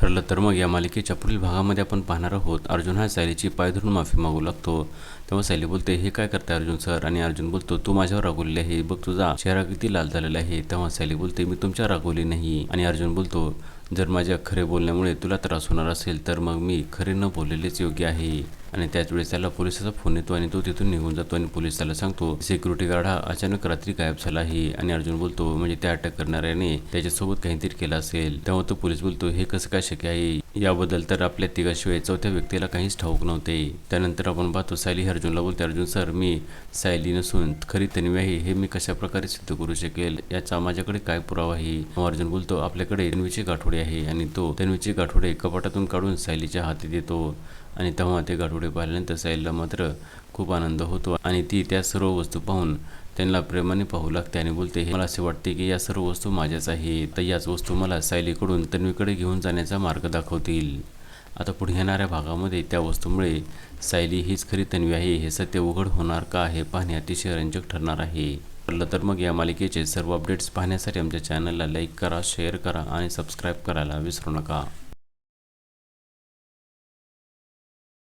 ठरलं तर मग या मालिकेच्या पुढील भागामध्ये आपण पाहणार आहोत अर्जुन हा सायलीची पाय धरून माफी मागू लागतो। तेव्हा सायली बोलते, हे काय करताय अर्जुन सर? आणि अर्जुन बोलतो, तू माझ्यावर रागवलेली आहे, बघ तुझा चेहरा किती लाल झालेला आहे। तेव्हा सायली बोलते, मी तुमच्यावर रागवली नाही। आणि अर्जुन बोलतो, जर माझ्या खरे बोलण्यामुळे तुला त्रास होणार असेल तर मग मी खरे न बोललेलेच योग्य आहे। आणि त्याच वेळेस त्याला पोलिसाचा फोन येतो आणि तो तिथून निघून जातो आणि पोलीस त्याला सांगतो, सिक्युरिटी गार्ड हा अचानक रात्री गायब झाला आहे। आणि अर्जुन बोलतो, म्हणजे त्या अटक करणाऱ्याने त्याच्यासोबत काहीतरी केलं असेल। तेव्हा तो पोलीस बोलतो, हे कसं काय शक्य आहे? याबद्दल तर आपल्या तिघाशिवाय चौथ्या व्यक्तीला काहीच ठाऊक नव्हते। त्यानंतर आपण पाहतो सायली अर्जुनला बोलते, अर्जुन सर, मी सायली नसून खरी तन्वी आहे हे मी कशा प्रकारे सिद्ध करू शकेल? याचा माझ्याकडे काय पुरावा आहे? अर्जुन बोलतो, आपल्याकडे तन्वीचे गाठोडे आहे। आणि तो तन्वीचे गाठोडे कपाटातून काढून सायलीच्या हाती देतो। आणि तेव्हा ते गाठोडे पाहिल्यानंतर सायलीला मात्र खूप आनंद होतो आणि ती त्या सर्व वस्तू पाहून त्यांना प्रेमाने पाहू लागते आणि बोलते, मला असे वाटते की या सर्व वस्तू माझ्याच आहेत, तर याच वस्तू मला सायलीकडून तन्वीकडे घेऊन जाण्याचा मार्ग दाखवतील। आता पुढे येणाऱ्या भागामध्ये त्या वस्तूमुळे सायली हीच खरी तन्वी आहे हे सत्य उघड होणार का हे पाहणे अतिशय रंजक ठरणार आहे। तर मग या मालिकेचे सर्व अपडेट्स पाहण्यासाठी आमच्या चॅनलला लाईक करा, शेअर करा आणि सबस्क्राईब करायला विसरू नका।